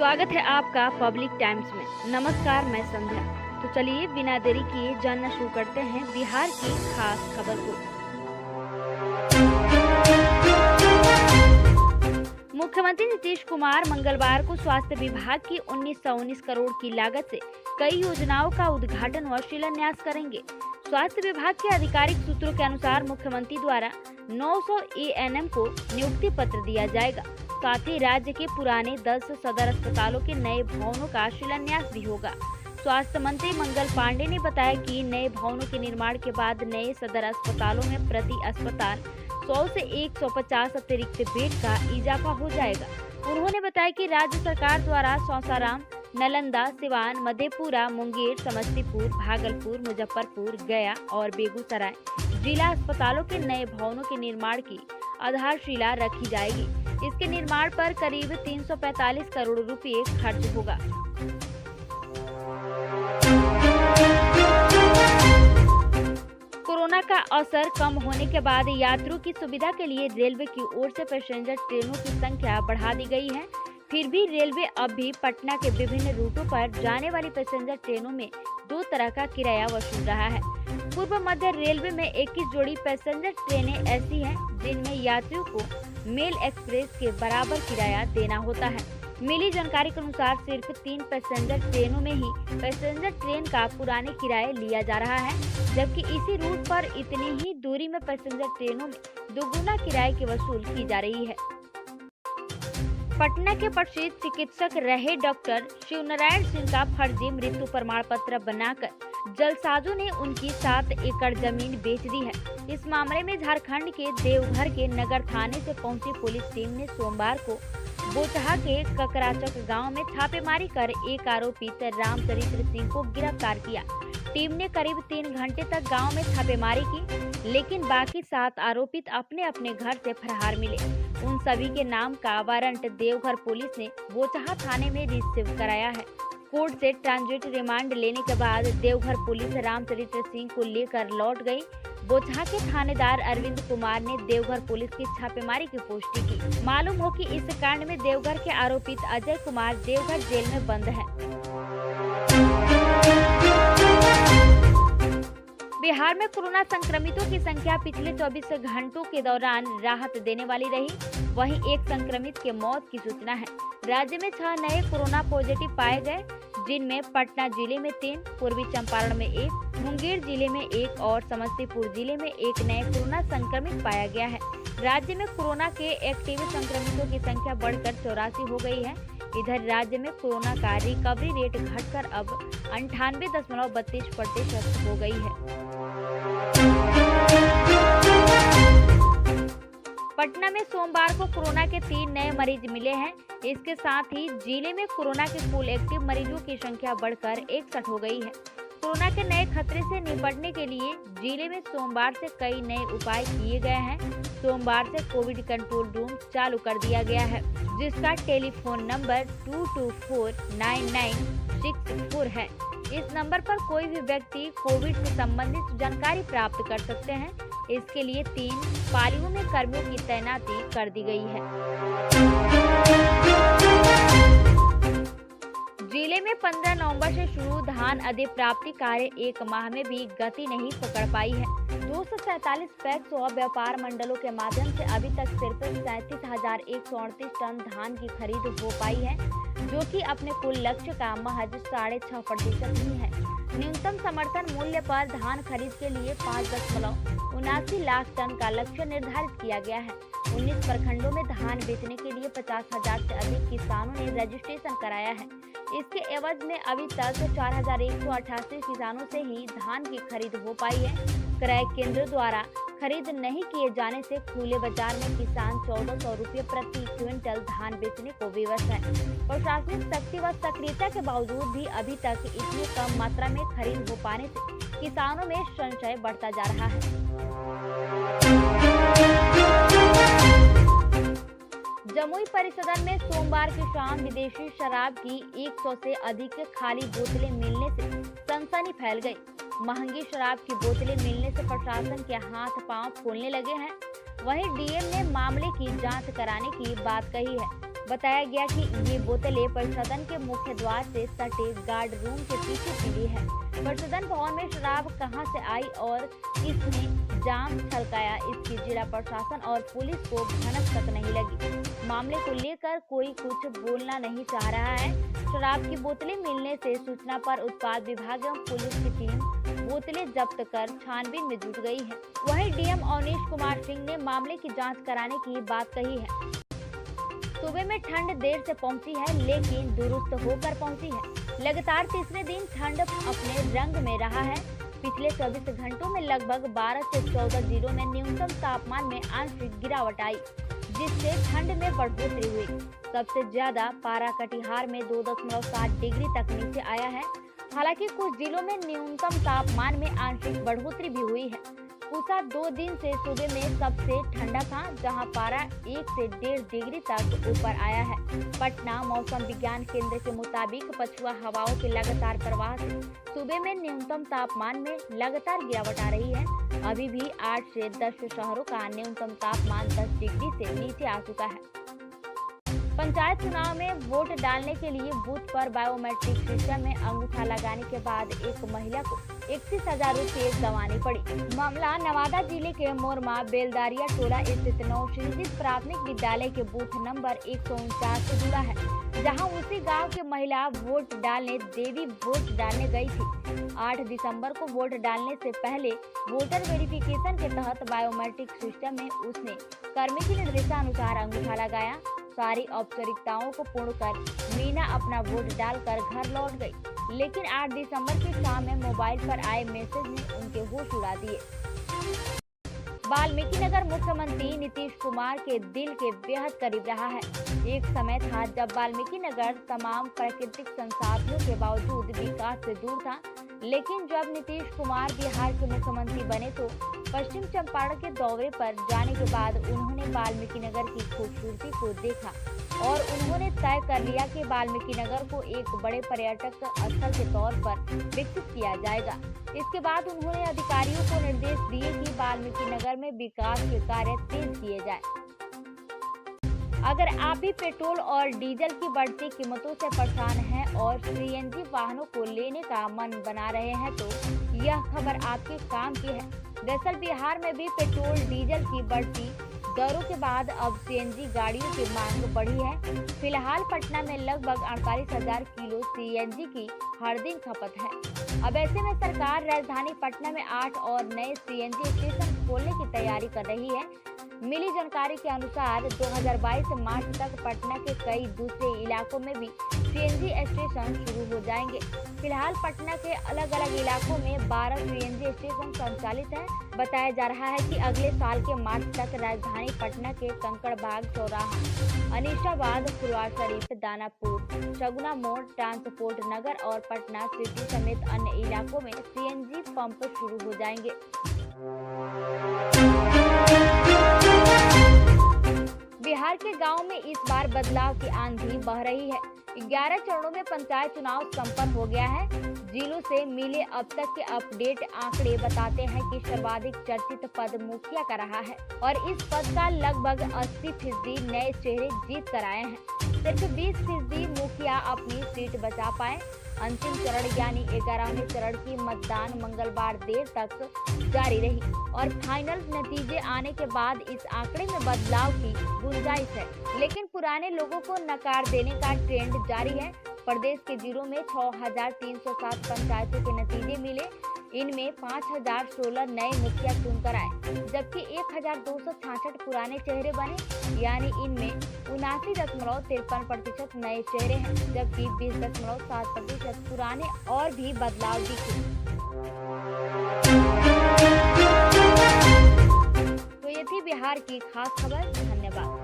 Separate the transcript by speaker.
Speaker 1: स्वागत है आपका पब्लिक टाइम्स में। नमस्कार, मैं संध्या। तो चलिए बिना देरी किए जानना शुरू करते हैं बिहार की खास खबर को। मुख्यमंत्री नीतीश कुमार मंगलवार को स्वास्थ्य विभाग की 1919 करोड़ की लागत से कई योजनाओं का उद्घाटन व शिलान्यास करेंगे। स्वास्थ्य विभाग के आधिकारिक सूत्रों के अनुसार मुख्यमंत्री द्वारा 900 एएनएम को नियुक्ति पत्र दिया जाएगा। साथ ही राज्य के पुराने 10 सदर अस्पतालों के नए भवनों का शिलान्यास भी होगा। स्वास्थ्य मंत्री मंगल पांडे ने बताया कि नए भवनों के निर्माण के बाद नए सदर अस्पतालों में प्रति अस्पताल 100 से 150 अतिरिक्त बेड का इजाफा हो जाएगा। उन्होंने बताया कि राज्य सरकार द्वारा सासाराम, नालंदा, सिवान, मधेपुरा, मुंगेर, समस्तीपुर, भागलपुर, मुजफ्फरपुर, गया और बेगूसराय जिला अस्पतालों के नए भवनों के निर्माण की आधारशिला रखी जाएगी। इसके निर्माण पर करीब 345 करोड़ रुपए खर्च होगा। कोरोना का असर कम होने के बाद यात्रियों की सुविधा के लिए रेलवे की ओर से पैसेंजर ट्रेनों की संख्या बढ़ा दी गई है। फिर भी रेलवे अब भी पटना के विभिन्न रूटों पर जाने वाली पैसेंजर ट्रेनों में 2 तरह का किराया वसूल रहा है। पूर्व मध्य रेलवे में 21 जोड़ी पैसेंजर ट्रेनें ऐसी हैं जिनमें यात्रियों को मेल एक्सप्रेस के बराबर किराया देना होता है। मिली जानकारी के अनुसार सिर्फ 3 पैसेंजर ट्रेनों में ही पैसेंजर ट्रेन का पुराने किराए लिया जा रहा है, जबकि इसी रूट पर इतनी ही दूरी में पैसेंजर ट्रेनों में दोगुना किराए की वसूल की जा रही है। पटना के प्रसिद्ध चिकित्सक रहे डॉक्टर शिवनारायण सिंह का फर्जी मृत्यु प्रमाण पत्र बनाकर जलसाजों ने उनकी 7 एकड़ जमीन बेच दी है। इस मामले में झारखंड के देवघर के नगर थाने से पहुंची पुलिस टीम ने सोमवार को बोचहा के ककराचक गांव में छापेमारी कर एक आरोपित रामचरित्र सिंह को गिरफ्तार किया। टीम ने करीब 3 घंटे तक गांव में छापेमारी की, लेकिन बाकी 7 आरोपित अपने अपने घर से फरार मिले। उन सभी के नाम का वारंट देवघर पुलिस ने बोचहा थाने में रिसीव कराया है। कोर्ट से ट्रांजिट रिमांड लेने के बाद देवघर पुलिस रामचरित्र सिंह को लेकर लौट गई। बोचहा के थानेदार अरविंद कुमार ने देवघर पुलिस की छापेमारी की पुष्टि की। मालूम हो कि इस कांड में देवघर के आरोपित अजय कुमार देवघर जेल में बंद है। बिहार में कोरोना संक्रमितों की संख्या पिछले 24 घंटों के दौरान राहत देने वाली रही। वहीं एक संक्रमित के मौत की सूचना है। राज्य में 6 नए कोरोना पॉजिटिव पाए गए, जिनमें पटना जिले में 3, पूर्वी चंपारण में 1, मुंगेर जिले में 1 और समस्तीपुर जिले में 1 नए कोरोना संक्रमित पाया गया है। राज्य में कोरोना के एक्टिव संक्रमितों की संख्या बढ़कर 84 हो गई है। इधर राज्य में कोरोना का रिकवरी रेट घटकर अब 98.32% हो गई है। पटना में सोमवार को कोरोना के 3 नए मरीज मिले हैं। इसके साथ ही जिले में कोरोना के कुल एक्टिव मरीजों की संख्या बढ़कर 61 हो गई है। कोरोना के नए खतरे से निपटने के लिए जिले में सोमवार से कई नए उपाय किए गए हैं। सोमवार से कोविड कंट्रोल रूम चालू कर दिया गया है, जिसका टेलीफोन नंबर 2249964 है। इस नंबर पर कोई भी व्यक्ति कोविड से संबंधित जानकारी प्राप्त कर सकते हैं। इसके लिए 3 पालियों में कर्मियों की तैनाती कर दी गई है। जिले में 15 नवंबर से शुरू धान अधिप्राप्ति कार्य 1 माह में भी गति नहीं पकड़ पाई है। 247 पैक्स और व्यापार मंडलों के माध्यम से अभी तक सिर्फ 37,138 टन धान की खरीद हो पाई है, जो कि अपने कुल लक्ष्य का महज 6.5% ही है। न्यूनतम समर्थन मूल्य पर धान खरीद के लिए 5.79 लाख टन का लक्ष्य निर्धारित किया गया है। 19 प्रखंडों में धान बेचने के लिए 50,000 से अधिक किसानों ने रजिस्ट्रेशन कराया है। इसके एवज में अभी तक 4,188 किसानों से ही धान की खरीद हो पाई है। क्रय केंद्र द्वारा खरीद नहीं किए जाने से खुले बाजार में किसान 1400 रुपये प्रति क्विंटल धान बेचने को विवश है। प्रशासनिक शक्ति व सक्रियता के बावजूद भी अभी तक इतनी कम मात्रा में खरीद हो पाने से किसानों में संशय बढ़ता जा रहा है। जमुई परिसदन में सोमवार की शाम विदेशी शराब की 100 से अधिक खाली बोतलें मिलने से सनसनी फैल गई। महंगी शराब की बोतलें मिलने से प्रशासन के हाथ पांव फूलने लगे हैं। वहीं डीएम ने मामले की जांच कराने की बात कही है। बताया गया कि ये बोतलें परिसदन के मुख्य द्वार से सटे गार्ड रूम के पीछे मिली है। परिसदन भवन में शराब कहां से आई और किसने जाम छलकाया, इसकी जिला प्रशासन और पुलिस को भनक तक नहीं लगी। मामले को लेकर कोई कुछ बोलना नहीं चाह रहा है। शराब की बोतलें मिलने से सूचना पर उत्पाद विभाग एवं पुलिस की टीम बोतलें जब्त कर छानबीन में जुट गई है। वहीं डीएम अवनीश कुमार सिंह ने मामले की जांच कराने की बात कही है। सूबे में ठंड देर से पहुंची है, लेकिन दुरुस्त होकर पहुंची है। लगातार तीसरे दिन ठंड अपने रंग में रहा है। पिछले 24 घंटों में लगभग 12 से 14 जिलों में न्यूनतम तापमान में आंशिक गिरावट आई, जिससे ठंड में बढ़ोतरी हुई। सबसे ज्यादा पारा कटिहार में 2.7 डिग्री तक नीचे आया है। हालांकि कुछ जिलों में न्यूनतम तापमान में आंशिक बढ़ोतरी भी हुई है। पूसा 2 दिन से सूबे में सबसे ठंडा था, जहां पारा 1 से 1.5 डिग्री तक ऊपर आया है। पटना मौसम विज्ञान केंद्र के मुताबिक पछुआ हवाओं के लगातार प्रवाह से सूबे में न्यूनतम तापमान में लगातार गिरावट आ रही है। अभी भी 8 से 10 शहरों का न्यूनतम तापमान 10 डिग्री से नीचे आ चुका है। पंचायत चुनाव में वोट डालने के लिए बूथ पर बायोमेट्रिक सिस्टम में अंगूठा लगाने के बाद एक महिला को 31,000 रुपये गंवानी पड़ी। मामला नवादा जिले के मोरमा बेलदारिया टोला स्थित नवसृजित प्राथमिक विद्यालय के बूथ नंबर 149 से जुड़ा है, जहां उसी गांव की महिला वोट डालने देवी वोट डालने गई थी। 8 दिसंबर को वोट डालने से पहले वोटर वेरिफिकेशन के तहत बायोमेट्रिक सिस्टम में उसने कर्मी के निर्देशानुसार अंगूठा लगाया। सारी औपचारिकताओं को पूर्ण कर मीना अपना वोट डालकर घर लौट गई, लेकिन 8 दिसंबर की शाम में मोबाइल पर आए मैसेज ने उनके होश उड़ा दिए। वाल्मीकि नगर मुख्यमंत्री नीतीश कुमार के दिल के बेहद करीब रहा है। एक समय था जब वाल्मीकि नगर तमाम प्राकृतिक संसाधनों के बावजूद विकास से दूर था, लेकिन जब नीतीश कुमार बिहार के मुख्यमंत्री बने तो पश्चिम चंपारण के दौरे पर जाने के बाद उन्होंने वाल्मीकि नगर की खूबसूरती को देखा और उन्होंने तय कर लिया कि वाल्मीकि नगर को एक बड़े पर्यटक स्थल के तौर पर विकसित किया जाएगा। इसके बाद उन्होंने अधिकारियों को निर्देश दिए कि वाल्मीकि नगर में विकास के कार्य तेज किए जाए। अगर आप भी पेट्रोल और डीजल की बढ़ती कीमतों से परेशान हैं और सीएनजी वाहनों को लेने का मन बना रहे हैं तो यह खबर आपके काम की है। दरअसल बिहार में भी पेट्रोल डीजल की बढ़ती दरों के बाद अब सीएनजी गाड़ियों की मांग बढ़ी है। फिलहाल पटना में लगभग 48,000 किलो सीएनजी की हर दिन खपत है। अब ऐसे में सरकार राजधानी पटना में 8 और नए सीएनजी स्टेशन खोलने की तैयारी कर रही है। मिली जानकारी के अनुसार 2022 मार्च तक पटना के कई दूसरे इलाकों में भी सीएनजी स्टेशन शुरू हो जाएंगे। फिलहाल पटना के अलग अलग इलाकों में 12 सीएनजी स्टेशन संचालित हैं। बताया जा रहा है कि अगले साल के मार्च तक राजधानी पटना के कंकड़बाग, चौराहा, अनीसाबाद, फुलवार शरीफ, दानापुर, सगुना मोड़, ट्रांसपोर्ट नगर और पटना सिटी समेत अन्य इलाकों में सीएनजी पंप शुरू हो जाएंगे। बिहार के गांव में इस बार बदलाव की आंधी बह रही है। 11 चरणों में पंचायत चुनाव संपन्न हो गया है। जिलों से मिले अब तक के अपडेट आंकड़े बताते हैं कि सर्वाधिक चर्चित पद मुखिया का रहा है और इस पद का लगभग 80% नए चेहरे जीत कर आए हैं। सिर्फ 20% मुखिया अपनी सीट बचा पाए। अंतिम चरण यानी 11वें चरण की मतदान मंगलवार देर तक जारी रही और फाइनल नतीजे आने के बाद इस आंकड़े में बदलाव की गुंजाइश है, लेकिन पुराने लोगों को नकार देने का ट्रेंड जारी है। प्रदेश के जिलों में 6,307 पंचायतों के नतीजे मिले। इनमें 5,016 नए मुखिया चुनकर आए, जबकि 1,266 पुराने चेहरे बने, यानी इनमें 79.53% नए चेहरे हैं, जबकि 20.7% पुराने और भी बदलाव दिखे। तो ये थी बिहार की खास खबर। धन्यवाद।